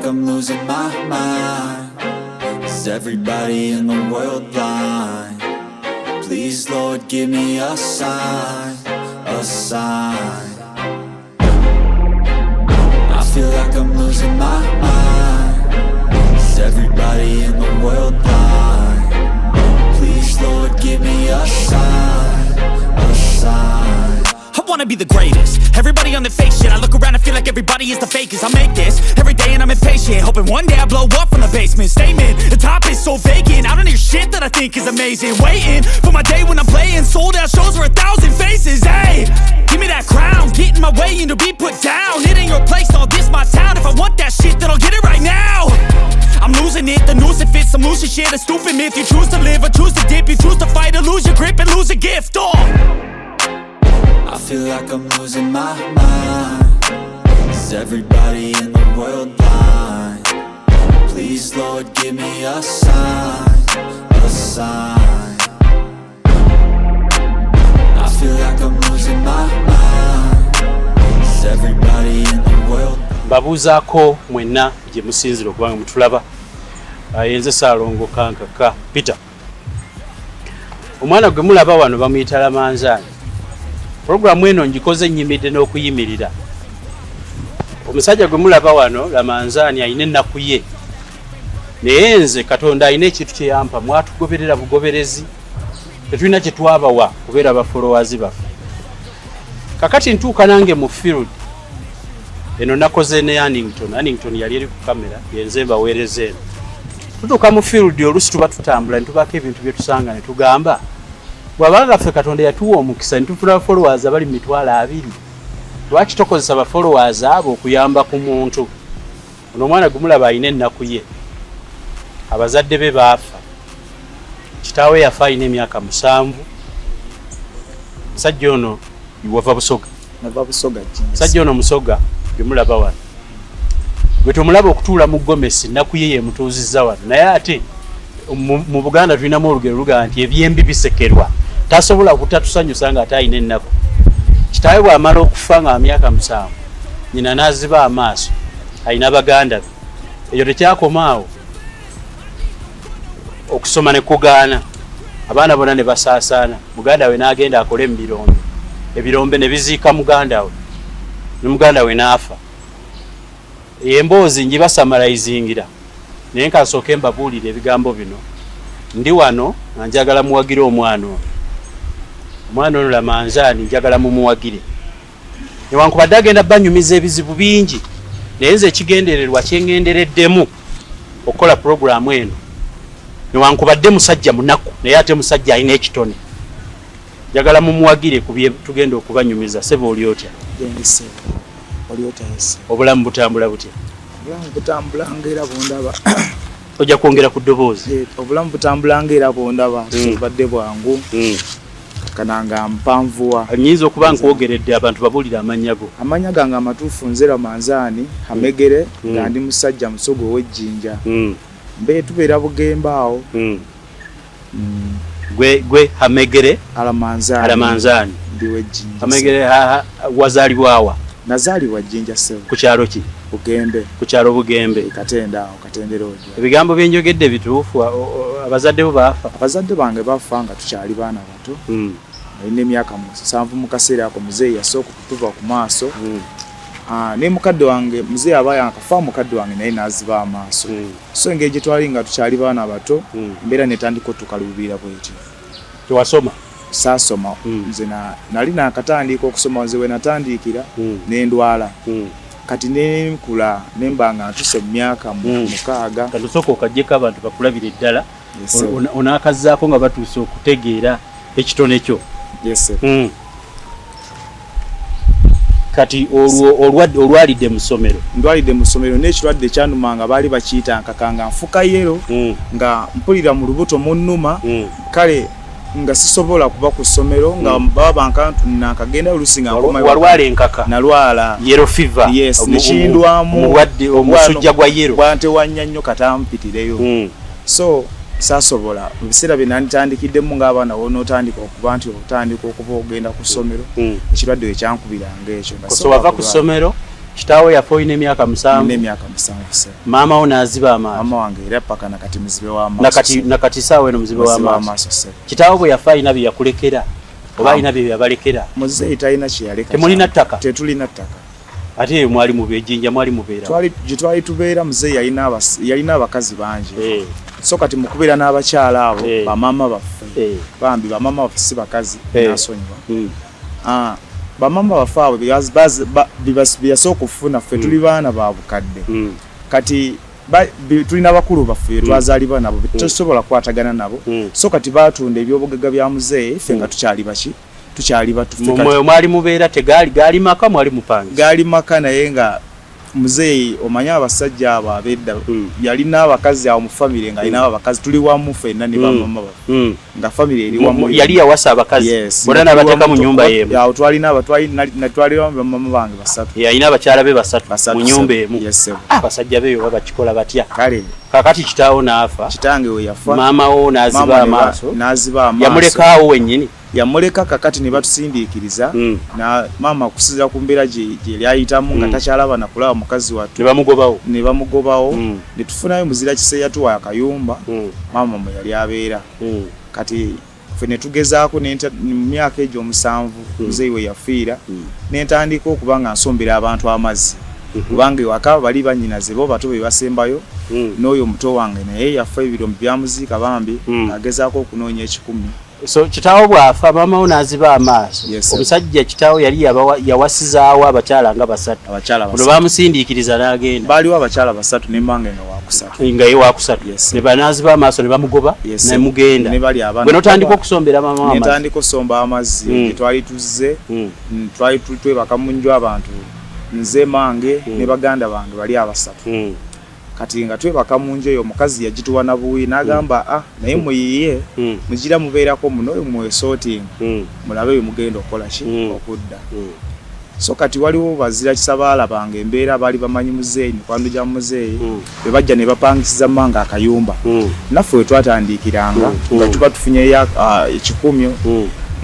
I'm losing my mind. Is everybody in the world blind? Please, Lord, give me a sign, a sign. I feel like I'm losing my mind. Is everybody in the world blind? Please, Lord, give me a sign, a sign. I wanna be the greatest. Everybody on the fake shit. I look around and feel like everybody is the fakest. I make this every day and I'm impatient, hoping one day I blow up from the basement. Statement, the top is so vacant. I don't hear shit that I think is amazing. Waiting for my day when I'm playing sold out shows for 1,000 faces. Hey, give me that crown, get in my way and to be put down. It ain't your place, all this my town. If I want that shit, then I'll get it right now. I'm losing it, the noose it fits. I'm losing shit, a stupid myth. You choose to live or choose to dip. You choose to fight or lose your grip and lose a gift. I feel like I'm losing my mind. Is everybody in the world blind? Please, Lord, give me a sign, a sign. I feel like I'm losing my mind. Is everybody in the world? Babuzaako mwenna gye musinzira okubanga mutulaba. Yenze Saalongo Kankaka Peter. Omwana gwe mulaba wano bamuyita Lamanzaani. Programu eno ngikoze nnyimidde n'okuyimirira. Omusajja gwe mulaba wano Lamanzaani ayina ennaku ye. Naye nze Katonda ayina ekintu kye yampa, mwatugoberera bugoberezi. Tetulina kye twabawa kubeera ba followers baffe. Kakati ntuuka nange mu field. Eno nakoze ne Annington yali eri ku kamera yenze mbaweereza eno. Tutuuka mu field olusi tuba tutambula ne tubaako ebintu bye tusanga ne tugamba bw'abanga ffe Katonda yatuwa omukisa ne tufuna followers abali mu 20,000. Lwaki tokozesa ba followers abo okuyamba ku muntu? Ono omwana gumulaba ayina ennaku ye. Abazadde be baafa. Kitaawe yafa ayina emyaka 7. Musajja ono wava Busoga. Nava Busoga. Musajja ono Musoga gwe mulaba wano. Gwe tumulaba okutuula mu Gomesi ennaku ye yemutuuzizza wano. Naye ate mu Buganda tulinamu olugero luga nti ebyembi bisekerwa. Tasobola kutatusanyusa nga ate ayina ennaku. Kitaawe bw'amala okufa nga myaka 7, nnyina n'aziba amaaso, ayina baganda be. Eyo tekyakomaawo. Okusoma ne kugaana. Abaana bonna ne basaasaana. Muganda we n'agenda akole mu birombe. Ebirombe ne biziika muganda we. Ne muganda we n'afa. Emboozi ngibasamalayizingira. Naye nkasooke mbabuulire ebigambo bino. Ndi wano nga njagala muwagire omwana ono. Omwana ono Lamanzaani njagala mumuwagire. Newankubadde agenda banyumiza ebizibu bingi. Naye nze ekigendererwa kyengendereddemu okukola programu eno. Newankubadde musajja munaku naye ate musajja alina ekitone. Njagala mumuwagire ku bye tugenda okubanyumiza. Sebo oli otya? Yendise. Oli otya yese? Obulamu butambula butya? Obulamu butambula ng'era bondaba. Ojja kwongera ku ddoboozi? Obulamu butambula ng'era bondaba. Badde bwangu. Kananga mpanvuwa. Nyinza okuba nkwogeredde abantu babuulira amannya go. Amannya gange amatuufu nze Lamanzaani Hamegere nga ndi musajja Musogo ow'Ejjinja. Mbe tubeera Bugemba awo. Gwe Hamegere Lamanzaani ndi w'Ejjinja. Hamegere wazaalibwawa? Nazaalibwa Jjinja Sebo. Ku kyalo ki? Bugembe. Ku kyalo Bugembe. Katenda awo, Katendera ojo. Ebigambo bye njogedde bituufu? Abazadde bo baafa? Abazadde bange baafa nga tukyali baana bato. Alina emyaka 7 mu kaseera ako muzeeyi yasooka okutuva ku maaso. Ne mukadde wange muzeeyi aba yakafa, mukadde wange naye n'aziba amaaso. So engeri gye twali nga tukyali baana bato, embeera netandika otukaluubira bwetyo. Tewasoma? Saasoma. Nze nali nakatandika okusoma nze we natandikira n'endwala. Kati nenkula nemba nga ntuse mu myaka 6. Katusooka okagyeko abantu bakulabire ddala. Onaakazzaako nga batuuse okutegeera ekitone kyo. Yes. Kati olwalidde mu ssomero? Ndwalidde mu ssomero n'ekirwadde kyanumanga baali bakiyita nkakanga nfuka yero nga mpulira mu lubuto munnuma. Kale nga sisobola kuba ku ssomero nga baba nakagenda olusi nga nkoma walwala enkaka? Nalwala yellow fever. Yes, nekindwamu mulwadde omusujja gwa yellow. Gwantewanya nnyo katampitireyo. So sasobola biseera bye nanditandikiddemu ng'abaana wonootandika okuba nti otandika okuba ogenda ku ssomero ekirwadde ekyankubiranga ekyo. So wava ku ssomero kitaawe yafa oyina emyaka 7. n'emyaka 7 se. Maama wo n'aziba amaaso. Mama wange era paka nakati muzibe w'amaaso. Nakati saawa eno muzibe w'amaaso se. Kitaawe bwe yafa alina bye yakulekera oba alina bye yabalekera? Muzeeyi talina kye yaleka. Temulina ttaka? Tetulina ttaka. Ate mwali mu Bejjinja mwali mubeera? Twali tubeera muzeeyi yalina abakazi bangi. So kati mukubeera n'abakyala abo bamama baffe. Bambi bamama baffe si bakazi nasonyiwa. Bamama baffe abo byasooka okufuna ffe tuli baana ba bukadde. Kati tulina bakulu baffe twazaalibwa nabo tetusobola kukwatagana nabo. So kati baatunda ebyobugagga bya muzeeyi ffe nga tukyali baki tukyali batufika. Mwe mwali mubeera tegaali maka mwali mupange? Gaali maka naye nga muzeeyi omanya abasajja abo abedda yalina abakazi awo mu family nga alina abakazi tuli wamu ffenna ne bamama baffe nga family eri wamu. Yali yawasa abakazi bonna n'abateeka mu nnyumba y'emu? Yawo twali bamama bange 3. Yalina abakyala be 3 mu nnyumba emu. Abasajja be baba bakikola batya? Kale kakati kitaawo n'afa, kitange we yafa, maama wo n'aziba amaaso. Yamulekaawo wennyini? Yamuleka kakati ne batusindiikiriza na maama kusiza ku mbeera gye lyayitamu nga takyalaba na kulaba mukazi wattu ne bamugobawo ne tufunayo muzira kiseera tuwa akayumba maama mwe yali abeera. Kati ffe ne tugezaako mu myaka egyo 7 muzeeyi we yafiira ne ntandika okuba nga nsombera abantu amazzi kubanga ewaka bali bannyinaze bo bato be basembayo n'oyo muto wange naye yafa ebirombe byamuziika bambi agezaako okunoonya 10. So kitaawo bwafa maama wo n'aziba amaaso. Omusajja kitaawo yali yawasizaawo abakyala nga 3. Ono bamusindiikiriza n'agenda. Baaliwo abakyala 3 ne mmange nga wakusatu. Nga ye wakusatu. Ne banaaziba amaaso ne bamugoba ne mugenda. Bwe notandika okusombera maama amazzi? Netandika okusomba amazzi. Twali tuzze twali twebaka mu nju abantu nze mange ne baganda bange bali 3. Kati nga twebaka mu nju eyo omukazi yagituwa na buwi n'agamba naye muyiye mugira mubeerako muno oyo mwesootinga mulabe bye mugenda okukola ki okudda. So kati waliwo bazira kisabaala bange embeera baali bamanyi muzeeyi ne kwanduja muzeeyi bwe bajja ne bapangisiza manga akayumba naffe we twatandikiranga nga tuba tufunyeyo 10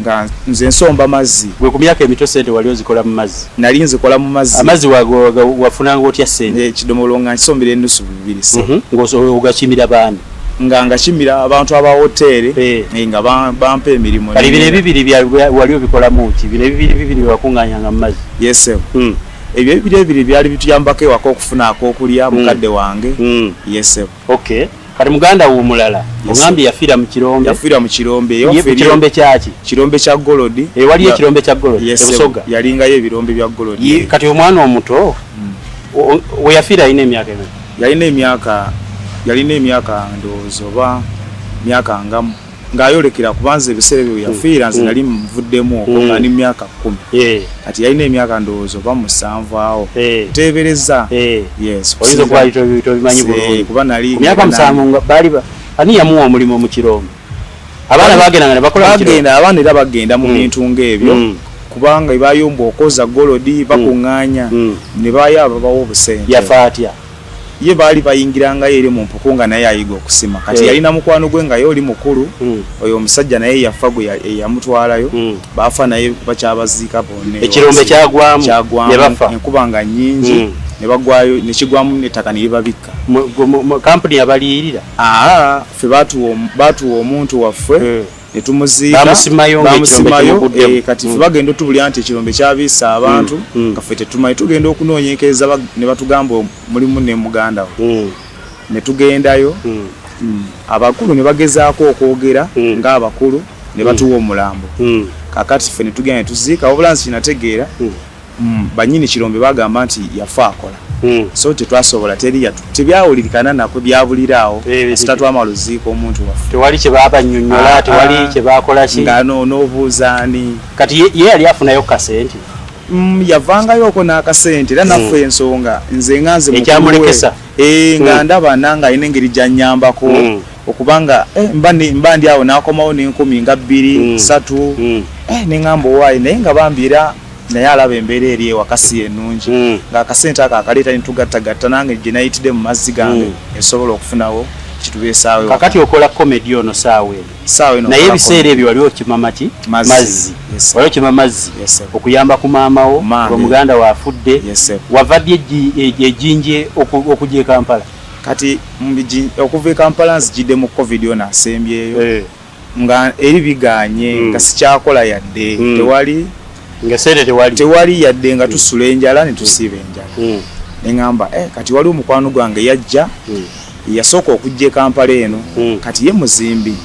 nga nze nsomba mazzi. Gwe ku myaka emito sente wali ozikola mu mazzi? Nali nzikola mu mazzi. Amazzi wafunanga otya sente? Ekidomolo nga nsombera ennusu 2 se. Ng'ogakimira baani? Nga ngakimira abantu aba hoteeri nga bampa emirimu. Kali bino ebibiri wali obikolamu ki? Bino ebibiri wakuŋŋaanyanga mu mazzi? Yes. Ebyo ebibiri byali bituyambako ewaka okufuna ak'okulya mukadde wange. Yes. Okay. Kati muganda wo mulala ogambye yafiira mu kirombe? Yafiira mu kirombe. Ye kirombe kyaki? Kirombe kya Golodi. Waliyo ekirombe kya Golodi ebusoga? Yalingayo ebirombe bya Golodi. Kati omwana omuto we yafiira alina emyaka emeka? Yalina emyaka ndowooza oba myaka ng'ayolekera kubanza ebiseera bye yafiira nze nali muvuddemu okwo nga ni myaka 10. Kati yalina emyaka ndowooza oba 7 awo. Teebereza. Yes. Oyinza okuba tobimanyi bulungi. Kuba nali myaka 7 baali ani yamuwa omulimu mu kirombe? Abaana bagendanga ne bakola mu kirombe? Abaana era bagenda mu bintu ng'ebyo kubanga bayomba okoza Golodi bakuŋŋaanya ne bayaba bawo obusente. Yafa atya? Ye baali bayingiranga eri mu mpuku nga naye ayiga okusima. Kati yalina mukwano gwe nga ye oli mukulu oyo omusajja naye yafa gwe yamutwalayo baafa naye bakyabaziika bonna. Ekirombe kyagwamu ne bafa enkuba nga nnyingi ne bagwayo ne kigwamu n'ettaka ne libabikka. Kampuni yabaliyirira? Ffe baatuwa omuntu waffe ne tumuziika bamusimayo kati ffe bagenda otubulya nti ekirombe kyabiisa abantu nga ffe tetumanyi tugenda okunoonyekereza ne batugamba mulimu ne muganda we ne tugendayo abakulu ne bagezaako okwogera ng'abakulu ne batuwa omulambo. Kakati ffe ne tugenda ne tuziika wabula nsi kinategeera bannyini kirombe bagamba nti yafa akola. So tetwasobola tebyawulikana nako byabuliraawo sitatwama luziiko omuntu waffe. Tewali kye baabanyonnyola? Tewali kye baakola ki? nga n'obuuzaani. Kati ye yali afunayo kasente? Yavangayo okwo n'akasente era naffe ensonga nze nga nze ekyamulekesa nga ndaba nanga alina engeri gy'annyambako okubanga mba ndi awo n'akomawo n'enkumi nga 2 3 ne ŋŋamba owaayi naye nga bambiira naye alaba embeera eri ewaka si ennungi ng'akasente ako akaleeta ne tugattagatta nange gye nayitidde mu mazzi gange esobola okufunawo kitubeesaawo kakati okola comedy ono saawe naye ebiseera ebyo waliwo kimamaki mazzi waliwo kima mazzi okuyamba ku maama wo omuganda waafudde wavadde ejinje okujja e Kampala kati okuva e Kampala nzijidde mu covid yo nasembyeyo nga eri biganye nga sikyakola yadde tewali nga sente tewali yadde nga tusula enjala ne tusiiba enjala neŋŋamba kati wali omukwano gwange yajja yasooka okujja e Kampala eno kati ye muzimbi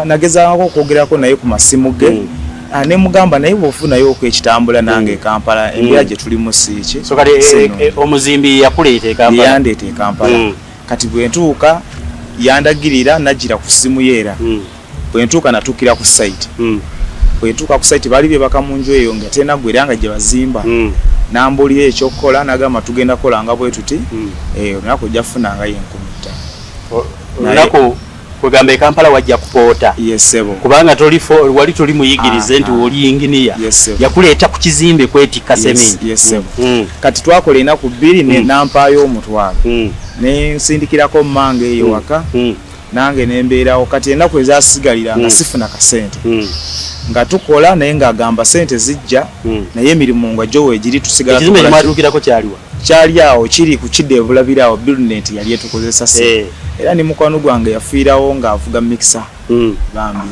nagezaako okwogerako naye ku masimu ge ne mugamba naye bw'ofunayo okwekitambula nange e Kampala embeera gye tulimu siiki so kati omuzimbi yakuleeta e Kampala yandeeta e Kampala kati bwe ntuuka yandagirira najjira ku ssimu yeera bwe ntuuka natuukira ku site bwe ntuuka ku site baali bebaka mu nju eyo nga tenaggwa era nga gye bazimba nambuulira ekyokukola nagamba tugenda kolanga bwe tuti olunaku ojja kufunanga ye 15 olunaku kwegamba e Kampala wajja kupoota kubanga wali toli muyigirize nti oli inginiya yakuleeta ku kizimbe kwetikka sementi kati twakola ennaku 2 nampaayo omutwalo nensindikirako mmange eyo waka nange nembeerawo kati ennaku ezasigalira nga sifuna kasente nga tukola naye ng'agamba sente zijja naye emirimu nga gyowe egiri tusigala kyali awo kiri ku kidevulabirawo buildnet yali etukozesa se era ne mukwano gwange yafiirawo ng'avuga mixer bambi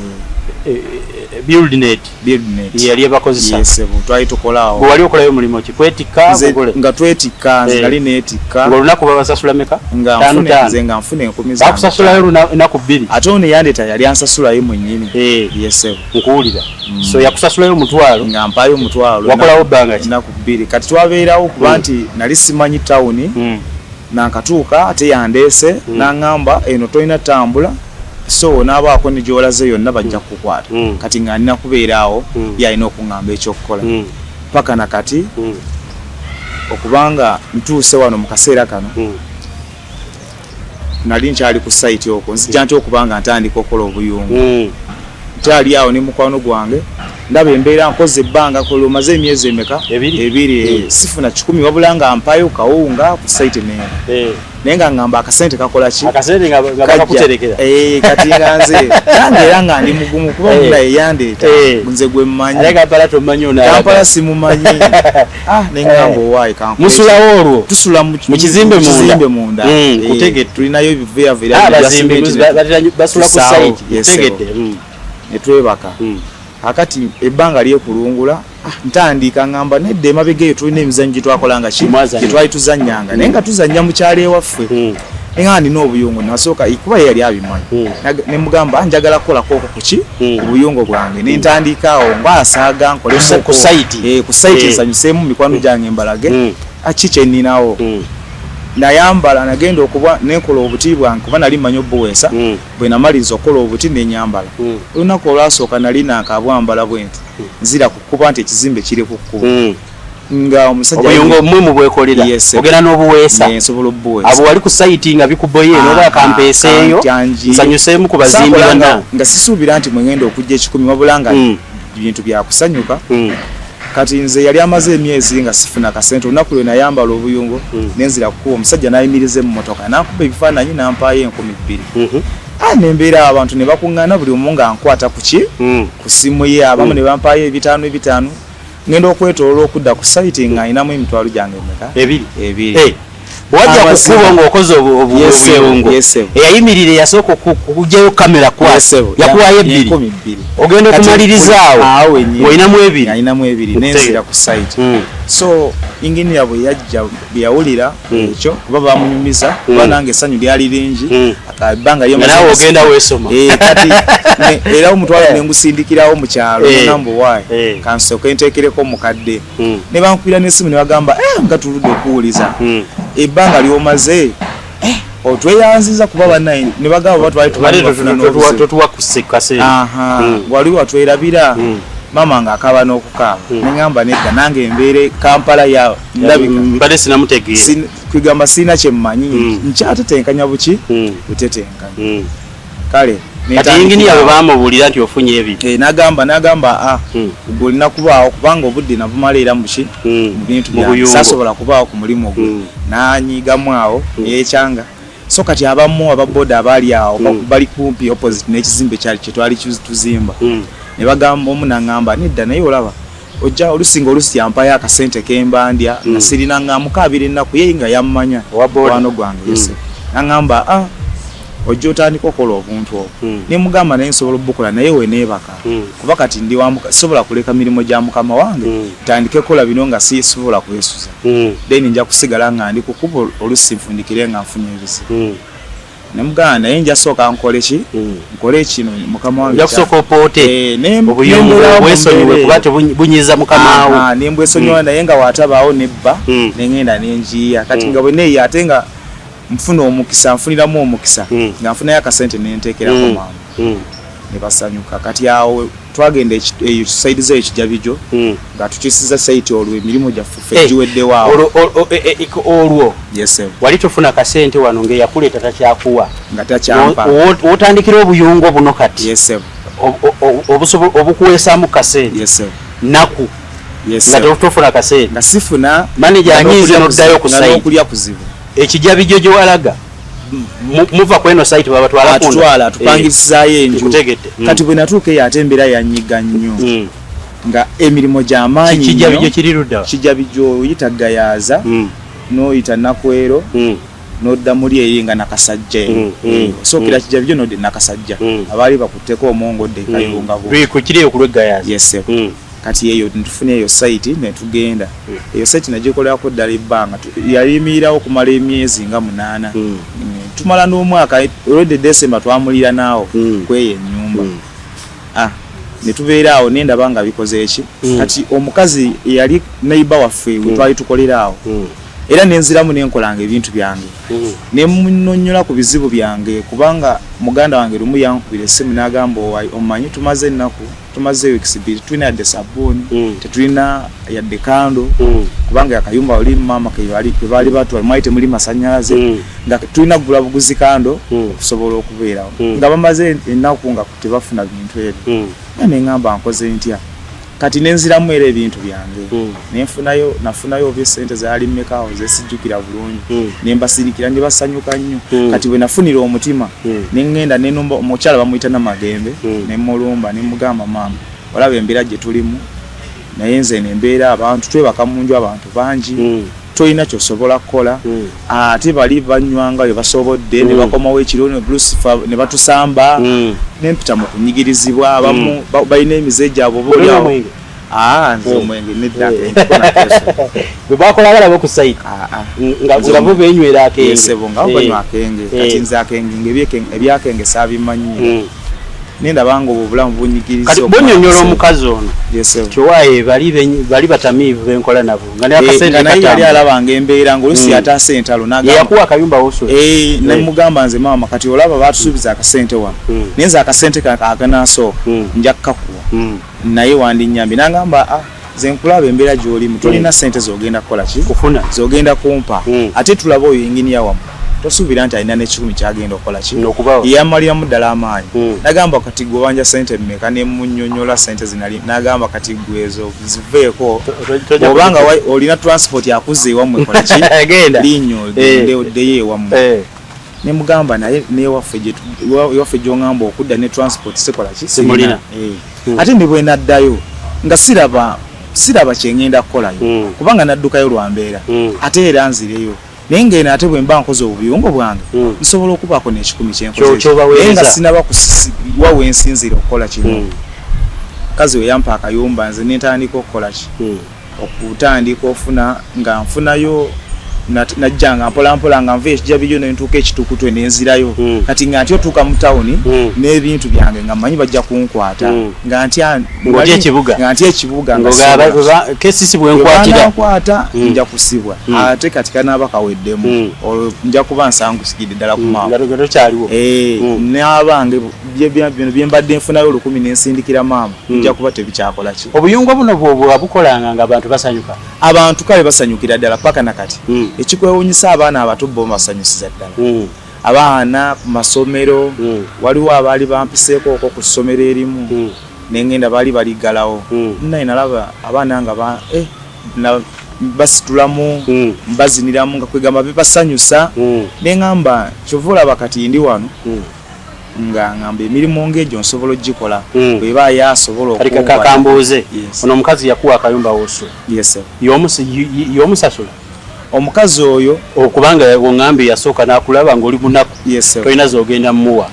buildnet yali ebakozesa twali tukolaawo wali okolayo mulimu ki kwetikka nga twetikka nali neetikka ng'olunaku babasasula meka nze nga nfuna 10 bakusasulayo lunaku 2 ate ono yandeeta yali ansasulayo mwennyini nkuwulira so yakusasulayo omutwalo nga mpaayo omutwalo wakolawo bbanga ki naku 2 kati twabeerawo kuba nti nali simanyi tawuni nankatuuka ate yandeese naŋŋamba eno tolina tambula so nabaako ne gyolaze yonna bajja kukwata kati nga nina kubeeraawo yalina okuŋŋamba ekyokukola paka nakati okubanga ntuuse wano mu kaseera kano nali nkyali ku site okwo nzijja nti okubanga ntandika okukola obuyungu nkyali awo ne mukwano gwange ndaba embeera nkoze ebbanga kola omaze emyezi emeka 2 sifuna 10 wabula nga mpayo kawunga ku site naye nga ngamba akasente kakola ki kati nga nze nange era nga ndi mugumu kuba muna yeyandeeta nze gwe mmanyi Kampala simumanyi neŋŋamba owaayi musulawo olwo tusula mu kizimbe munda tulinayo basula ku site netwebaka akati ebbanga lyekulungula ntandika ngamba nedda emabega eyo tulina emizannyo gye twakolanga gyetwali tuzannyanga naye nga tuzannya mu kyalo ewaffe nga ndina obuyungu nasooka kuba ye yali abimanyi ne mugamba njagala kukolako oko kuki obuyungu bwange nentandikaawo ngwasaaga nkole ku site ensanyuseemu mikwano gyange embalage ki kyeninawo nayambala nagenda okuba nekola obuti bwange kuba nali manyi obuweesa bwe namaliriza okukola obuti nenyambala olunaku olwasooka nali nakabwambala bwenti nzira kukuba nti ekizimbe kiri ku kkubo nga omusajja obuyungu omwe mu bwekolera ogenda n'obuweesa nsobola obuweesa abo wali ku site nga bikuboye noba akampeeseeyo nsanyuseemu ku bazimbi bonna nga sisuubira nti mwegenda okujja 10 wabula nga bintu byakusanyuka kati nze yali amaze emyezi nga sifuna kasente olunaku lwe nayambala obuyungu nenzira kukuba omusajja nayimiriza emmotoka nakuba ebifaananyi nampaayo 12,000 nembeera abantu ne bakuŋŋaana buli omu nga nkwata kuki ku ssimu ye abamu ne bampaayo 5,500 ngenda okwetoloola okudda ku site nga ayinamu emitwalo gyange emeka 2 wajja kukuba ng'okoze obuyungu eyayimirira yasooka okugyayo kamera yakuwayo 2 ogenda okumalirizawo ng'olinamu 2 nenzira ku site so inginiya bwe yajja bwe yawulira ekyo kuba bamunyumiza kuba nange essanyu lyali lingi ebbanga nawe ogenda weesoma kati era omutwalo nengusindikirawo mu kyalo namba waayi kansooke nteekereko mukadde ne bankubira n'essimu ne bagamba nga tuludde okuwuliza ebbanga lyomaze otweyanziza kuba bannaye ne bagamba batwali wali watwerabira mama nga akaba n'okukaaba neŋŋamba nedda nange embeere Kampala ya mbadde sinamutegeera kwigamba sirina kyemmanyi nkyatetenkanya buki butetenkanya kale kati engineer bwe bamubuulira nti ofunye ebyo n'agamba olina kubaawo kubanga obudde nabumala era muki mu bintu byange sasobola kubaawo ku mulimu gwe n'anyigamu awo yeekyanga so kati abamu ababoda abaali awo bali kumpi opposite n'ekizimbe kye twali tuzimba ne bagamba omu n'aŋŋamba nedda naye olaba ojja olusi yampayo akasente kembandya nga sirina ŋŋamukaabira ennaku ye nga yammanya wano gwange yese n'aŋŋamba ojja otandika okola obuntu obwo nemugamba naye nsobola obukola naye weneebaka kuba kati ndi sobola kuleka mirimu gya mukama wange tandike kola bino nga sisobola kwesuza then nja kusigala nga ndi kukuba olusi nfundikire nga nfunye ebizibu nemugamba naye nja sooka nkole kino mukama wange njakusooka opoote obuyungu bwesonyiwe kuba tebunyiza mukama wo nembwesonyiwa naye nga waatabaawo nebba nengenda nenjiya kati nga bwe neeya ate nga nfuna omukisa nfuniramu omukisa nga nfunayo akasente nenteekerako maama ne basanyuka kati awo twagenda eyo saidi zeyo ekijabijo nga tukisiza saiti olwo emirimu gyaffe ffe giweddewaawo olwo wali tofuna kasente wano ng'eyakuleeta takyakuwa nga takyampa wotandikira obuyungu buno kati obukuweesaamu kasente naku nga tofuna kasente nga sifuna manager anyinza n'oddayo ku saiti n'okulya kuzibu ekijabijo gye walaga muva kweno site batwala tupangirisizaayo enju kati bwe natuuka eyo ate embeera yanyiga nnyo nga emirimu gy'amaanyi kijabijo kiri ludda kijabijo oyita gayaaza n'oyita nakwero n'odda muli eri nga nakasajja osookera kijabijo n'odde nakasajja abaali bakutteko omongodde kayunga kiriyo ku lwegayaaza kati eyo ntufune eyo site netugenda eyo site nagikolako ddala ebbanga yayimirirawo okumala emyezi nga 8 tumala n'omwaka olwedde December twamulira naawo kweyo ennyumba netubeera awo nendaba nga bikoze eki kati omukazi eyali neighbor waffe twali tukolera awo era nenziramu nenkolanga ebintu byange nemunonyola ku bizibu byange kubanga muganda wange lumu yankubira essimu n'agamba omanyi tumaze ennaku tumaze weeks 2 tulina yadde sabbuuni tetulina yadde kando kubanga yakayumba oli mama kebaali batwala mwali temuli masanyalaze nga tulina kugula buguzi kando okusobola okubeerawo nga bamaze ennaku nga tebafuna bintu ebyo neŋŋamba nkoze ntya kati nenziramu era ebintu byange nafunayo obye sente zaali mmekaawo zesijjukira bulungi nembasirikira ne basanyuka nnyo kati bwe nafunira omutima neŋŋenda nenumba omukyala bamuyita Namagembe nemulumba nemugamba maama olaba embeera gye tulimu naye nze nembeera abantu twebaka mu nju abantu bangi tolina kyosobola kukola ate bali banywanga bye basobodde ne bakomawo ekiro ne batusamba nempita mu kunyigirizibwa abamu balina emize gyabwe obaolyawo nze omwenge bwe bakola balaba ku site nga bo benywera akenge nga banywa akenge kati nze akenge ebyakenge saabimanyi nendabanga obulamu bunyigiriza kati bonyonyola omukazi ono kyowaye bali batamiivu benkola nabo nga naye yali alabanga embeera ng'olusi yataasa entalo yakuwa akayumba woso nemugamba nze maama kati olaba batusuubiza akasente wano naye nze akasente akanasooka nja kukakuwa naye wandinyambi nagamba nze nkulaba embeera gy'olimu tolina sente zogenda kukola ki kufuna zogenda kumpa ate tulaba oyo enginiya wamu tosuubira nti alina n'ekikumi kyagenda okukola ki yamaliramu ddala amaanyi nagamba kati gwe wanja sente mmeka nemunnyonnyola sente zinali nagamba kati gwe ezo ziveeko obanga olina transport yakuzza ewammwe kola ki linnyo oddeyo ewammwe nemugamba naye newaffe gy'oŋŋamba okudda ne transport sikola ki simulina ate ne bwe naddayo nga siraba kyengenda kukolayo kubanga naddukayo lwambeera ate era nzireyo naye ngeno ate bwe mba nkoze obuyungu bwange nsobola okubaako n'ekikumi kyenkozenaye nga sinaba kuwa wensinzire okukola kino mukazi we yampa akayumba nze nentandika okukola ki okutandika ofuna nga nfunayo najjanga mpolampola nga nva ekijabijo nentuuka ekitukutwe nenzirayo kati nga ntyo tuuka mu tawuni n'ebintu byange nga mmanyi bajja kunkwata nga ntya ekibuga kesisi bwenkwata nja kusibwa ate kati kanaaba kaweddemu olwo nja kuba nsangusigidde ddala ku maama n'abange bino byembadde nfunayo 10 nensindikira maama nja kuba tebikyakola ki obuyungu buno bwabukolanga nga abantu basanyuka abantu kale basanyukira ddala paka nakati ekikwewunyisa abaana abato bo basanyusiza ddala abaana ku masomero waliwo abaali bampiseeko okwo ku ssomero erimu nengenda baali baligalawo naye nalaba abaana nga basitulamu baziniramu nga kwegamba bibasanyusa neŋŋamba kyova olaba kati ndi wano nga ngamba emirimu ng'egyo nsobola ogikola bweba yasobola kakambuuze ono omukazi yakuwa akayumba wosula y'omusasula omukazi oyo okubanga oŋŋambye yasooka n'akulaba ng'oli munaku tolina z'ogenda mumuwa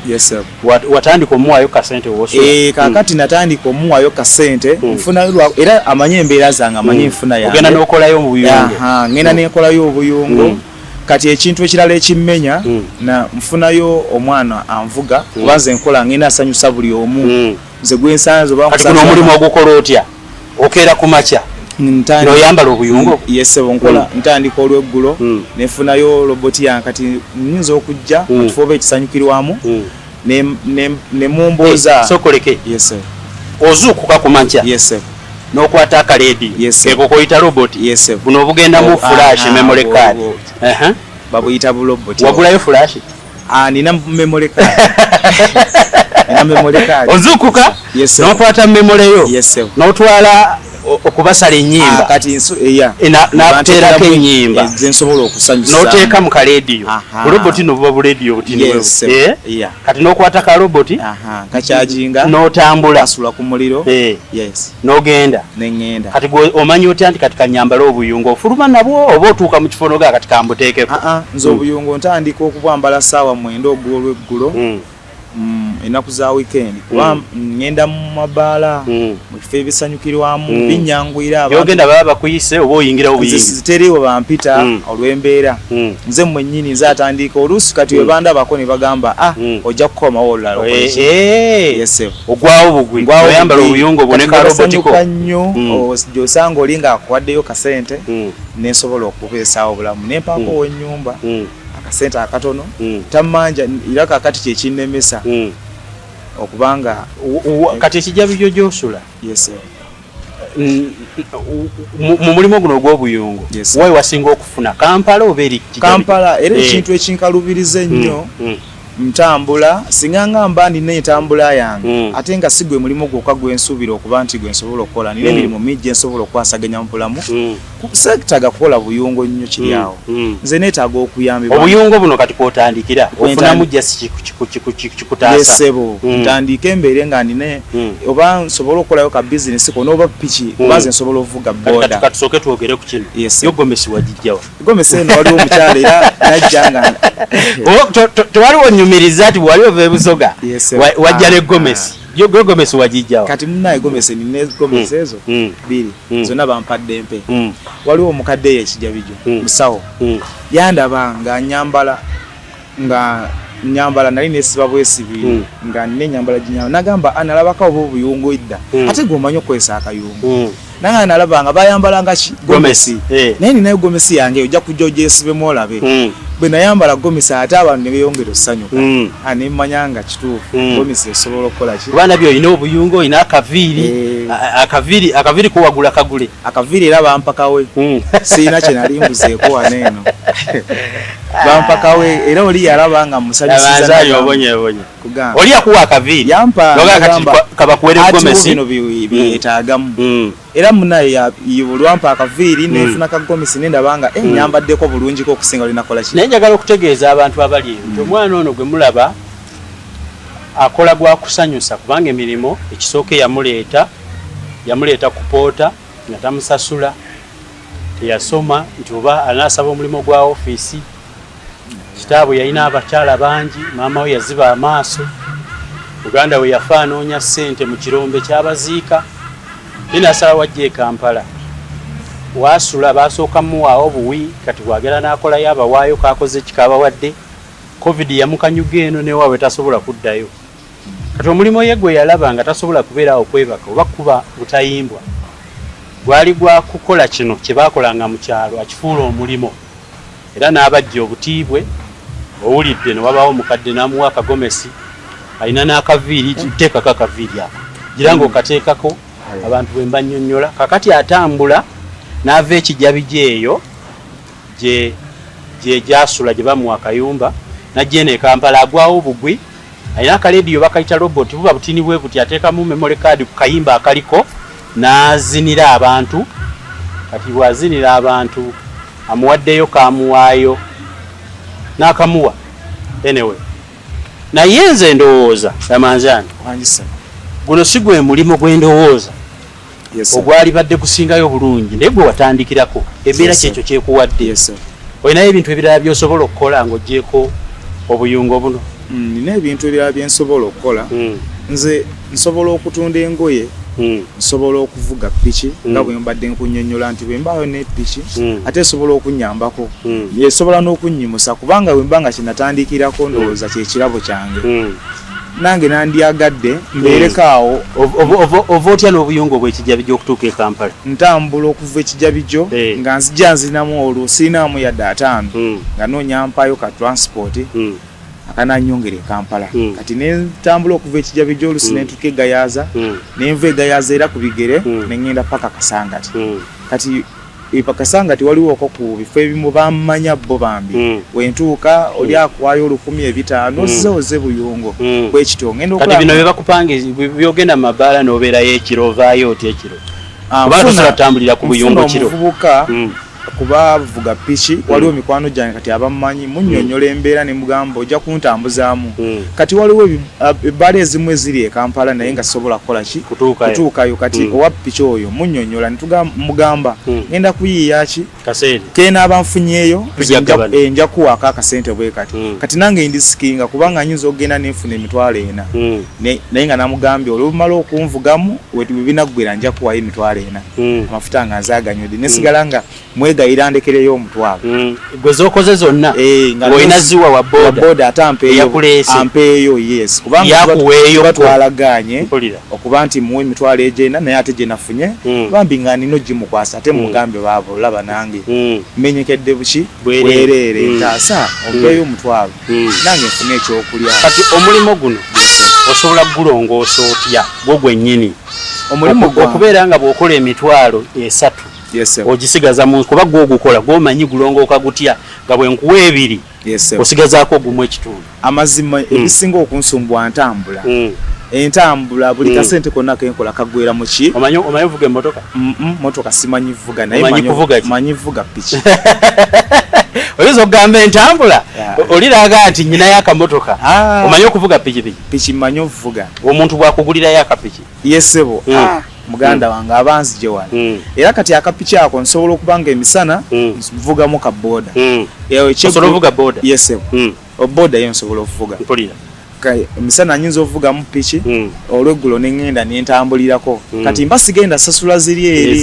watandika omuwaayo kasente wosula kaakati natandika omuwaayo kasente nfunayo era amanye embeera zange amanye enfuna yange ogenda n'okolayo obuyungo ngenda n'ekolayo obuyungo kati ekintu ekirala ekimmenya na nfunayo omwana anvuga kuba nze nkola ngenda asanyusa buli omu nze gwensanze kati guno omulimu ogukola otya okeera ku makya noyambala obuyungo yesebo nkola ntandika olweggulo nefunayo roboti yange kati nyinza okujja kifo oba ekisanyukirwamu nemumbooza sokoleke yesebo ozuukuka ku makya yesebo n'okwata akaledi eko koyita roboti buno obugenda mu flash memory card babuyita buloboti wagulayo flash nina memory card nina memory card ozuukuka n'okwata memory yo n'otwala okubasala ennyimba kati nakuteerako ennyimba zensobola okusanyusa n'oteeka mu kalediyo buloboti nobuba bulediyo butini kati n'okwata ka roboti kakyajinga n'otambula asula ku muliro n'ogenda neŋŋenda kati omanyi otya nti kati kanyambala obuyungo ofuluma nabwo oba otuuka mu kifonoga kati kambuteekeko nze obuyungo ntandika okubwambala ssaawa 9 ogw'olweggulo ennaku za weekend kuba ngenda mu mabaala mu kifo ebisanyukirwamu binyanguyira yogenda baba bakuyise oba oyingira obuyingi ziteriwo bampita olw'embeera nze mwennyini nze atandika oluusi kati we bandabako ne bagamba ojja kukomawo olulala ogwawo bugwi oyambala obuyungu oboneka robotiko nnyo gyosanga oli nga akuwaddeyo kasente nensobola okubeesaawo obulamu nempaako ow'ennyumba akasente akatono tammanja era kakati kyekinnemesa okubanga kati ekijabi gyo gyosula mu mulimu guno ogw'obuyungu wayi wasinga okufuna Kampala oba eri Kampala era ekintu ekinkalubiriza ennyo ntambula singa ngamba nina entambula yange ate nga si gwe mulimu gwokka gwensuubira okuba nti gwe nsobola okukola nina emirimu mingi gye nsobola okwasaganya mu bulamu sekitaga kukola buyungo nnyo kiri awo nze neetaaga okuyambibwa obuyungo buno kati kwotandikira ofunamu jasi kikutaasa yesebo ntandika embeere nga nina oba nsobola okukolayo ka bizinesi kona oba piki oba nze nsobola okuvuga boda katusooke twogere ku kino yo gomesi wagijjawa gomesi eno waliwo omukyala era najja nga tewaliwo nyumiriza ati bwali ova ebusoga wajja ne gomesi yo gomesi wagijjawa kati munaye gomesi nina gomesi ezo bbiri zonna bampadde empe waliwo omukadde eyo ekijabijo musawo yandaba nga nyambala nali nesiba bwesibiri nga nina enyambala ginyambala nagamba analabako oba obuyungo edda ate gwomanyi okwesa akayungo nanga nalaba nga bayambala ki gomesi naye ninayo gomesi yange ojja kujja ogyesibemu olabe bwe nayambala gomesi ate abantu ne beeyongera okusanyuka nemmanya nga kituufu gomesi esobola okukola ki kuba nabyo olina obuyungo olina akaviri kuwagula kagule akaviri era bampakawe siina kye nali mbuzeeko waneeno bampakawe era oli yalaba nga musanyusiza oli yakuwa akaviri kabakuwere gomesi bino byetaagamu era munaye olwampa akaviri nefuna kagomesi nendaba nga nyambaddeko bulungiko okusinga olinakola ki naye njagala okutegeeza abantu abali nti omwana ono gwe mulaba akola gwa kusanyusa kubanga emirimu ekisooka yamuleeta ku poota nga tamusasula teyasoma nti oba anaasaba omulimu gwa ofiisi kitaabwe yalina abakyala bangi maama we yaziba amaaso uganda we yafa anoonya ssente mu kirombe kyabaziika ninasala wajja e Kampala wasula basooka muwaawo buwi kati bwagera n'akolayo abawaayo kakoze kikabawadde covid yamukanyuga eno newaabwe tasobola kuddayo kati omulimu ye gwe yalaba nga tasobola kubeerawo okwebaka oba kuba butayimbwa gwali gwa kukola kino kye baakolanga mu kyalo akifuula omulimu era n'abajja obutiibwe owulidde ne wabaawo omukadde n'amuwa akagomesi alina n'akaviiri teekako akaviiri ako gira ng'okateekako abantu bwe mbannyonnyola kakati atambula n'ava ekijabi gyeyo gye gyasula gye bamuwa akayumba najene Kampala agwawo bugwi alina akaleediyo bakayita robot buba butini bwe buti ateekamu memory card ku kayimba akaliko n'azinira abantu kati bwazinira abantu amuwaddeyo kamuwaayo n'akamuwa anyway naye nze ndowooza Lamanzani wangisa guno si gwe mulimo gwe ndowooza ogwali badde kusingayo bulungi naye gwe watandikirako embeera kyekyo kyekuwadde olinayo ebintu ebirala by'osobola okukola ng'oggyeko obuyungo buno nina ebintu ebirala bye nsobola okukola nze nsobola okutunda engoye nsobola okuvuga piki nga bwe mbadde nkunnyonnyola nti bwe mbaayo ne piki ate esobola okunnyambako esobola n'okunnyimusa kubanga bwe mbanga kinatandikirako ndowooza kye kirabo kyange nange nandyagadde mbeerekaawo ova otya n'obuyungo bw'ekijjabijo okutuuka e Kampala ntambula okuva ekijjabijo nga nzija nzinamu olwo sirinaamu yadde 5 nga noonya mpayo ka transport akananyongera e Kampala kati nentambula okuva ekijjabijo olusi nentuka eGayaza nenva eGayaza era ku bigere nengenda paka Kasangati kati Kasangati waliwo ku bifo ebimu bammanya bo bambi wentuuka oli akwaayo 1,500 oze buyungo bwekityo ngenda kati bino bye bakupange byogenda mu mabaala n'obeerayo ekiro ovaayo oti ekiro kuba tutambulira ku buyungo kiro kuba vuga piki waliwo mikwano gyange kati abamanyi munnyonnyola embeera ne mugamba ojja kuntambuzaamu kati waliwo ebbaala ezimu eziri e Kampala naye nga sobola kukola ki kutuukayo kati owa piki oyo munnyonnyola mugamba ngenda kuyiiya ki kenaaba nfunyeeyo nja kuwaako akasente bwe kati nange ndisikinga kubanga nyinza okugenda nenfuna emitwalo 4 naye nga namugambye olwomala okunvugamu webinaggwera nja kuwayo emitwalo 4 amafuta nga nzaaganywedde nesigala nga mwegayira ndekereyo omutwalo gwe zookoze zonna ng'olina ziwa wa boda ate ampeeyo yes kubanga yakuweeyo batwalaganye okuba nti muwe emitwalo egyenda naye ate gye nafunye bambi nga nina ogimukwasa ate mugambe baabo olaba nange menyekedde buki bwereere ntaasa ompeeyo omutwalo nange nfune ekyokulya kati omulimo guno osobola gulongoosa otya gwo gwennyini omulimu okubeera nga bw'okola emitwalo 3 ogisigaza mu kuba gwogukola gwomanyi gulongooka gutya nga bwe nkuwa 2 osigazaako gumu ekitundu amazima ebisinga okunsumbwa ntambula entambula buli kasente konna kenkola kagwera mu ki omanyi vuga emmotoka motoka simanyi vuga naye manyi vuga piki oyinza okugamba entambula oliraga nti nyinayo akamotoka omanyi okuvuga piki manyi okuvuga omuntu bwakugulirayo akapiki yesebo muganda wange abanzije wano era kati akapiki ako nsobola okubanga emisana nvugamu ka boda osobola ovuga boda yesebo boda yo nsobola okuvuga emisana nyinza ovugamu piki olweggulo nengenda nentambulirako kati mba sigenda sasula ziri eri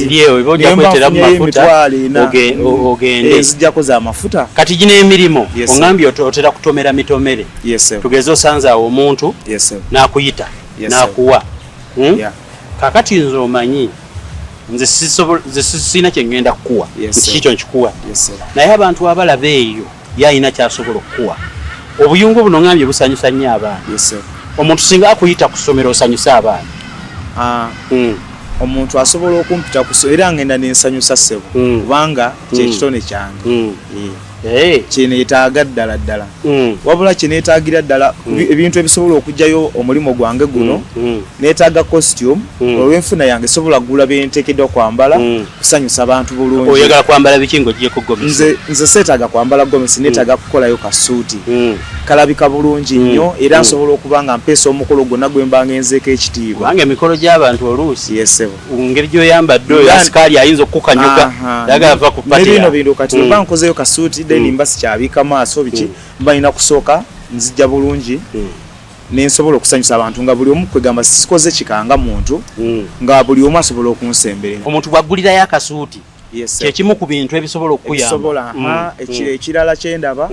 zijjako za mafuta kati gino emirimu ongambye otera kutomera mitomere tugeze osanze awo omuntu n'akuyita n'akuwa kakati nze omanyi nze sisina kyengenda kukuwa nti kikyo nkikuwa naye abantu abalaba eyo yalina kyasobola okukuwa obuyungu buno ngambye busanyusa nnyo abaana omuntu singa akuyita ku ssomero osanyusa abaana omuntu asobola okumpita era ngenda nensanyusa ssebo kubanga kyekitone kyange kineetaaga ddala wabula kineetaagira ddala ebintu ebisobola okugyayo omulimu gwange guno neetaaga costume olw'enfuna yange sobola gula byenteekeddwa kwambala kusanyusa abantu bulungi oyagala kwambala biki ng'ogyeko gomesi nze seetaaga kwambala gomesi neetaaga kukolayo kasuuti kalabika bulungi nnyo era nsobola okuba nga mpeesa omukolo gwonna gwe mba ngenzeeko ekitiibwa kubanga emikolo gy'abantu oluusi yesebo ngeri gy'oyambadde oyo asikaali ayinza okukukanyuga yagala ava ku pati nebino bintu kati mba nkozeyo kasuuti then mba sikyabika maaso biki mba nina kusooka nzijja bulungi nensobola okusanyusa abantu nga buli omu kwegamba sikoze kikanga muntu nga buli omu asobola okunsemberera omuntu bwaggulirayo akasuuti kyekimu ku bintu ebisobola okukuyamba ekirala kyendaba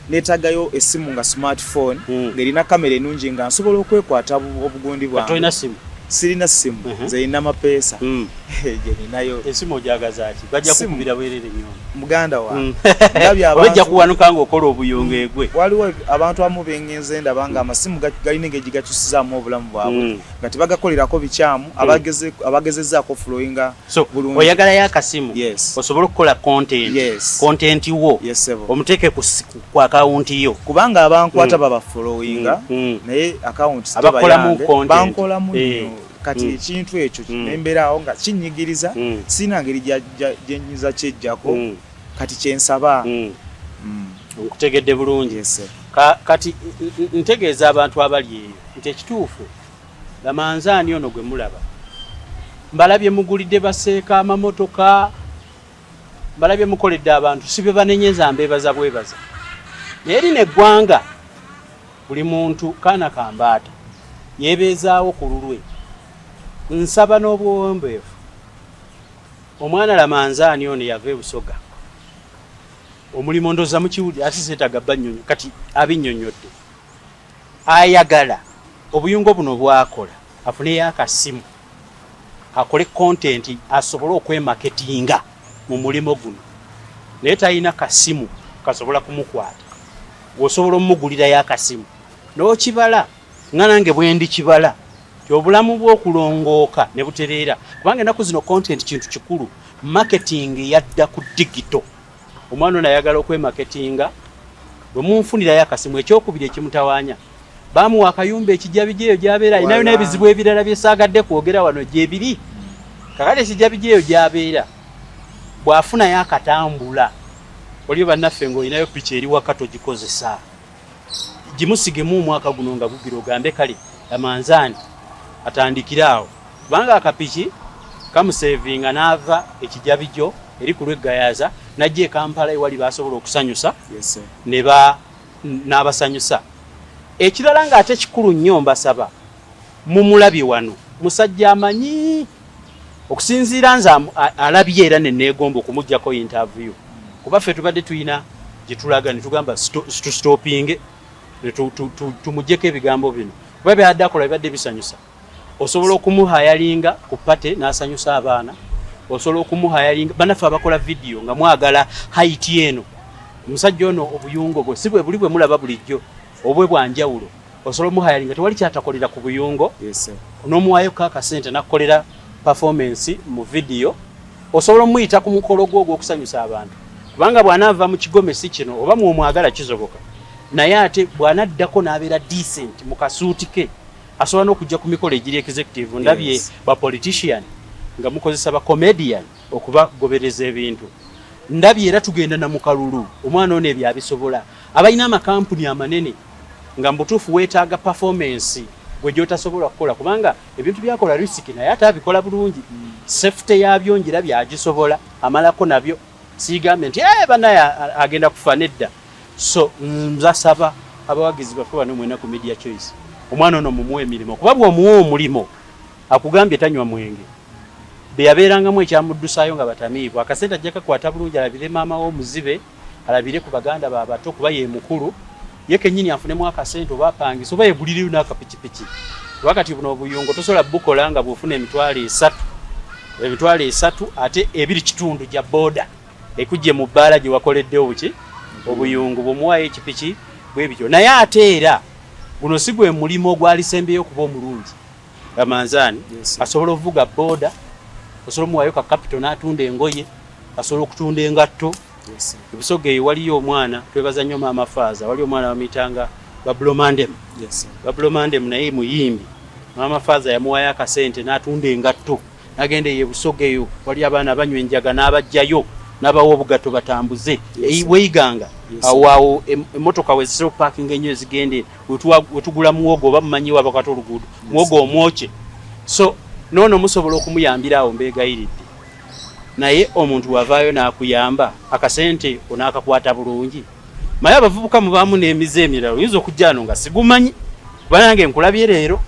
netagayo esimu nga smartphone ng'erina kamera ennungi nga nsobola okwekwata obugundi bwange. Tolina simu? sirina simu nze nina mapeesa je ninayo esimu ojagaza ati bajja kukubira bwerere nnyo muganda wa ndabye abantu bajja kuwanuka ng'okola obuyongo egwe waliwo abantu abamu bengenze ndabanga amasimu galina engeri gigakyusizaamu obulamu bwabwe nga tebagakolerako bikyamu abagezezzaako flowinga bulungi oyagalayo akasimu osobola okukola content wo omuteeke ku akawunti yo kubanga abankwata baba flowinga naye akawunti bankolamu nnyo kati ekintu ekyo nembeerawo nga kinyigiriza sina ngeri gyenyiza kyejjako kati kyensaba nkutegedde bulungi kati ntegeeza abantu abali eyo nti ekituufu Lamanzaani ono gwe mulaba mbalabye mugulidde baseeka amamotoka mbalabye mukoledde abantu si bye banenyeza mbeebaza bwebaza naye lino eggwanga buli muntu kaana kambaata yeebeezaawo ku lulwe nsaba n'obuwombeefu omwana Lamanzaani ono yava e Busoga omulimu ndoza mukiwuli ate seetaga bannyonnyo kati abinnyonnyodde ayagala obuyungo buno bwakola afuneyo akasimu akole content asobole okwemaketinga mu mulimo guno naye talina kasimu kasobola kumukwata osobola omugulirayo akasimu n'okibala nga nange bwe ndi kibala obulamu bw'okulongooka ne butereera kubanga ennaku zino content kintu kikulu marketing yadda ku digital omwana ono ayagala okwemaketinga bwe munfunirayo akasimu ekyokubiri ekimutawaanya baamuwa akayumba ekijjabijeeyo gy'abeera alinayo n'ebizibu ebirala byesaagadde kwogera wano gyebiri kakati ekijjabijeeyo gy'abeera bw'afunayo akatambula waliyo bannaffe ng'olinayo piki eri waka togikozesa gimusigemu omwaka guno nga bugira ogambe kale Lamanzaani atandikira awo kubanga akapiki kamusevinga n'ava ekijjabijo eri ku lw'eggayaza najja e Kampala ewali baasobola okusanyusa n'abasanyusa ekirala ng'ate kikulu nnyo mbasaba mumulabye wano musajja amanyi okusinziira nze alabye era neneegomba okumuggyako interview kuba ffe tubadde tulina gye tulaga ne tugamba stopinge tumuggyeko ebigambo bino kuba byadde akola bibadde bisanyusa osobola okumuhayalinga ku pate n'asanyusa abaana osobola okumuhayalinga bannaffe abakola vidiyo nga mwagala haiti eno omusajja ono obuyungo bwe si bwe buli bwe mulaba bulijjo obwe bwanjawulo osobola omuhayalinga tewali kyatakolera ku buyungo n'omuwayoko akasente nakukolera performance mu vidiyo osobola omuyita ku mukolo gwo ogw'okusanyusa abantu kubanga bw'anaava mu kigomesi kino oba mwomwagala kisoboka naye ate bw'anaddako n'abeera decent mu kasuuti ke asobola n'okujja ku mikolo egiri executive ndabye ba politician nga mukozesa ba comedian okubagobereza ebintu ndabye era tugenda na mukalulu omwana ono ebyo abisobola abalina amakampuni amanene nga mbutuufu weetaaga performance gwe gy'otasobola kukola kubanga ebintu byakola risiki naye ate abikola bulungi safety yabyo ngira byagisobola amalako nabyo siigambe nti banaye agenda kufa nedda so nzasaba abawagizi baffe bano mwena ku Media Choice omwana ono mumuwa emirimu kuba bw'omuwa omulimo akugambye tanywa mwenge beyabeerangamu ekyamuddusayo nga batamiivu akasente ajja kakwata bulungi alabire maama w'omuzibe alabire ku baganda babato kuba ye mukulu ye kennyini afunemu akasente oba apangisa oba yeguliriyo n'akapikipiki wakati buno obuyungo tosobola bukola nga bw'ofuna emitwalo esatu ate ebiri kitundu gya booda ekujje mu bbaala gye wakoledde obuyungu bw'omuwayo ekipiki bwe bityo naye ate era guno si gwe mulimo ogwalisembeyo okuba omulungi Lamanzaani asobola okuvuga booda osobola omuwayo ka capital n'atunda engoye asobola okutunda engatto Busoga eyo waliyo omwana twebaza nnyo maama Faaza waliyo omwana bamuyitanga Babulomandem naye muyimbi maama Faaza yamuwayo akasente n'atunda engatto n'agenda ye Busoga eyo wali abaana banywa enjaga n'abajjayo n'abawa obugatto batambuze weeyiganga awo emmotoka wezisira parking ennyo ezigende wetugula muwogo oba mumanyiwo abakata oluguudo muwogo omwokye so noono musobola okumuyambira awo mbeegayiridde naye omuntu wavaayo n'akuyamba akasente onaakakwata bulungi maye abavubuka mubaamu n'emize emirala oyinza okujja ano nga sigumanyi kuba nange nkulabye leero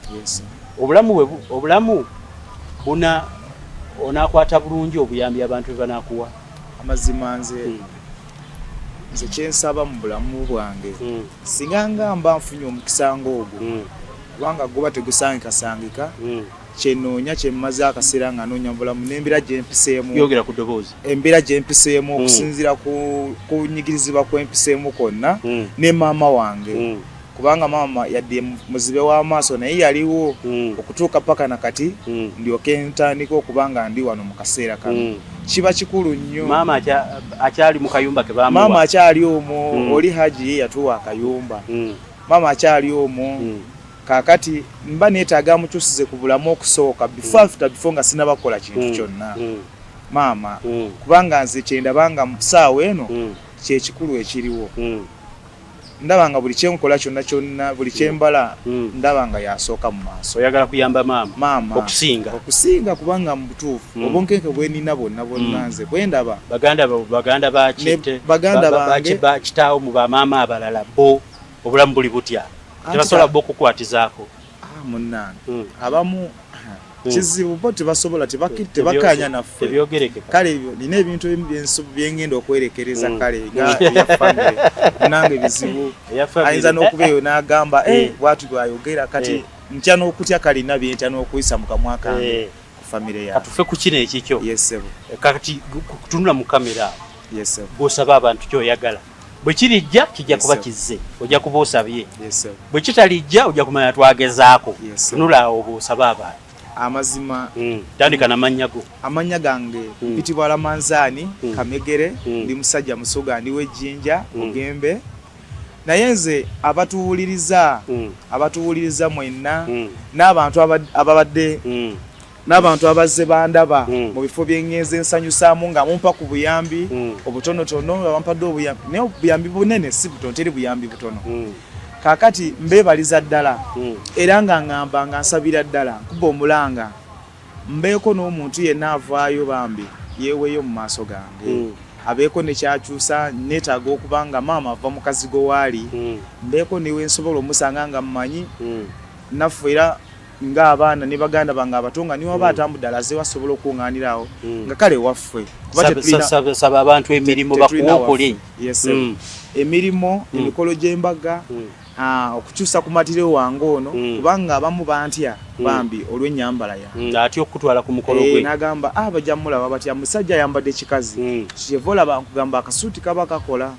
obulamu buna onaakwata bulungi obuyambi abantu bwe banaakuwa amazima nze kyensaba mu bulamu bwange singa ngamba nfunye omukisa ng'ogwo kubanga guba tegusangikasangika kyenoonya kyemmaze akaseera nga noonya bulamu n'embeera gye mpiseemu yogera ku ddoboozi embeera gye mpiseemu okusinziira ku kunyigirizibwa kwe mpiseemu kwonna ne maama wange kubanga maama yadde muzibe w'amaaso naye yaliwo okutuuka paka nakati ndyoke ntandika okubanga ndi wano mu kaseera kano kiba kikulu nnyo. Maama akyali mu kayumba ke baamuwa? Maama akyali omwo, oli Haji ye yatuwa akayumba. Maama akyali omwo. Kakati mba neetaaga mukyusize ku bulamu okusooka before nga sinnabakola kintu kyonna. Maama kubanga nze kyendabanga mu ssaawa eno kyekikulu ekiriwo. Ndabanga buli kyenkola kyonna buli kyembala ndabanga yasooka mu maaso. Oyagala kuyamba maama okusinga kubanga mu butuufu obonkenke bwe nina bonna nze bwe ndaba baganda bange kitaawo mu bamaama abalala bo obulamu buli butya tebasobola bo okukwatizaako. Munnange abamu kizibu bo tebasobola tebakanya naffe kale ebyo nina ebintu byengenda okwerekereza kale yafamire nange bizibu ayinza n'okubeeyo n'agamba bwatu bwayogera kati ntya n'okutya kalina byentya n'okuyisa mu kamwa kange ku famire yawe. Katufe ku kino ekikyo kati kutunula mu kamera bw'osaba abantu kyoyagala bwe kirijja kijja kuba kizze ojja kuba osabye bwe kitalijja ojja kumanya twagezaako tunula awo bw'osaba abantu. Amazima tandika n'amannya go. Amannya gange mpitibwa Lamanzaani Kamegere ndi musajja musoga ndi w'Ejjinja Mugembe naye nze abatuwuliriza mwenna n'abantu ababadde n'abantu abazze bandaba mu bifo by'engenze ensanyusaamu nga mumpa ku buyambi obutonotono abampadde obuyambi naye obuyambi bunene si butono teri buyambi butono. Kakati mbebaliza ddala era nga ngamba nga nsabira ddala nkuba omulanga mbeeko n'omuntu yenna avaayo bambi yeeweeyo mu maaso gange abeeko nekyakyusa neetaaga okubanga maama ava mu kazigo waali mbeeko niwe nsobola omusanga nga mmanyi naffe era ng'abaana ne baganda bange abato nga niwe aba atambudde alaze wasobola okuŋŋaanirawo nga kale waffe saba abantu emirimu bakuwa okole emirimu emikolo gy'embaga okukyusa ku matiro wange ono kubanga abamu bantya bambi olw'ennyambala yange atya okutwala ku mukolo gwe n'agamba bajja mulaba batya musajja ayambadde kikazi kyeva olaba nkugamba akasuuti kaba kakola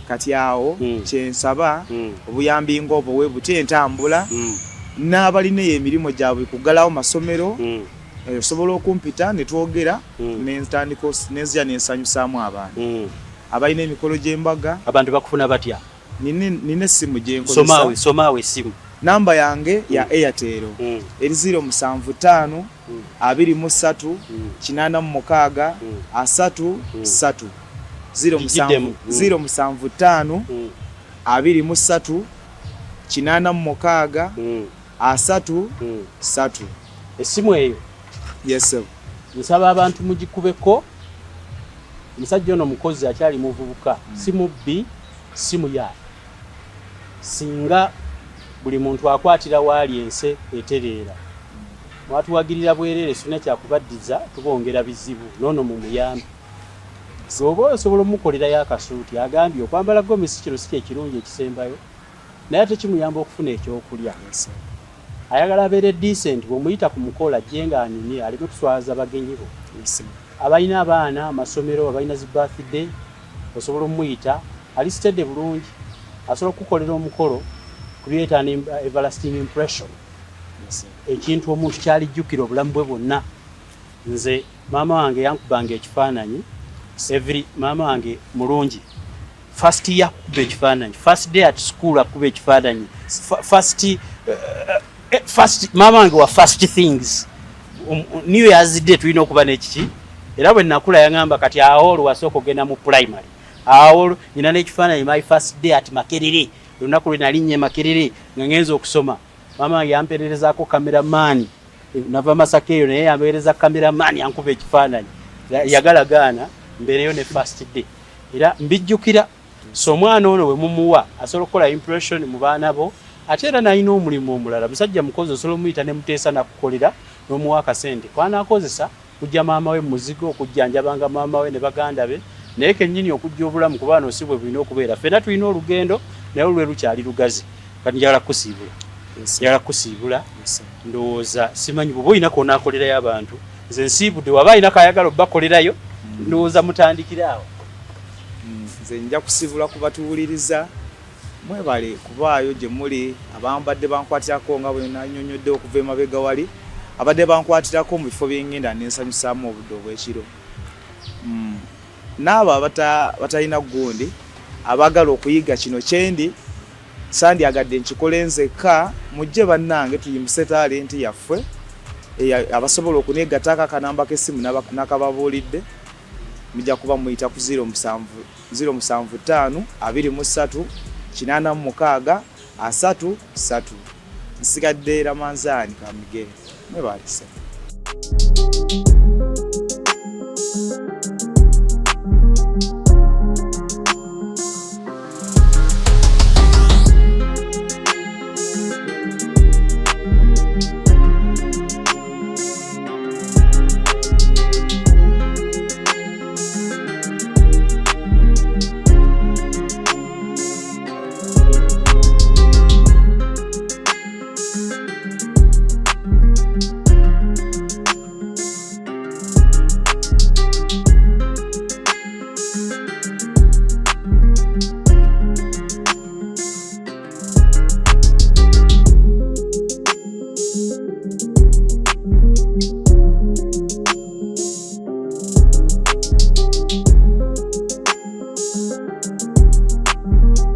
kati awo kyensaba obuyambi ng'obwo we butya entambula n'abalina emirimu gyabwe kuggalawo masomero osobola okumpita ne twogera nenzija nensanyusaamu abantu abalina emikolo gy'embaga. Abantu bakufuna batya? Nina essimu gye nkozesa. Somaawe essimu. Namba yange ya Airtel eri 075 23 86 33 075 23 86 33. Essimu eyo nsaba abantu mugikubeko. Omusajja ono mukozi akyali muvubuka si mubbi si muyaaya singa buli muntu akwatira waali ense etereera mwatuwagirira bwereere sina kyakubaddiza tubongera bizibu noono mu muyambi oba osobola omukolerayo akasuuti agambye okwambala gomesi kino si kyekirungi ekisembayo naye ate kimuyamba okufuna ekyokulya ayagala abeere decent bw'omuyita ku mukola jje nga anini aleme kuswaza bagenyi bo abalina abaana amasomero abalina zi birthday osobola omuyita alisitedde bulungi asobola okukolera omukolo create an everlasting impression ekintu omuntu kyalijjukira obulamu bwe bwonna. Nze maama wange yankubanga ekifaananyi maama wange mulungi first year akuba ekifaananyi first day at school akuba ekifaananyi first maama wange wa first things New Year's Day tulina okuba n'ekiki era bwe nakula yangamba kati awo wasooka ogenda mu primary awo nina n'ekifaananyi my first day at Makerere lunaku lwe nalinnya Makerere nga ngenza okusoma maama yampeererezaako kameramaani nava Masaka eyo naye yampeereza kameramaani yankuba ekifaananyi yagala gaana mbeereyo ne first day era mbijjukira so omwana ono we mumuwa asobola okukola impression mu baana bo ate era nalina omulimu omulala musajja mukozi osobola omuyita ne muteesa nakukolera n'omuwa akasente kwanaakozesa kujja maama we muzigo okujjanjabanga maama we ne baganda be naye kennyini okujja obulamu ku baana osibwe bulina okubeera ffenna tulina olugendo naye olwe lukyali lugazi kati njagala kusiibula yala kusiibula ndowooza simanyi bwoba olina koonaakolerayo abantu nze nsiibudde waba alina kayagala obakolerayo ndowooza mutandikiraawo. Nze nja kusiibula kubatuwuliriza mwebale kubaayo gye muli abambadde bankwatirako nga bwe nanyonyodde okuva emabega wali abadde bankwatirako mu bifo byengenda nensanyusaamu obudde obw'ekiro. N'abo abatalina gundi abaagala okuyiga kino kyendi sandyagadde nkikole nzekka mujje bannange tuyimbise taalenti yaffe abasobola okuneegattako akanamba k'essimu n'akababuulidde mujja kuba muyita ku 075 23 86 33. Nsigadde Ramanzani Kamige. Mwebaalise.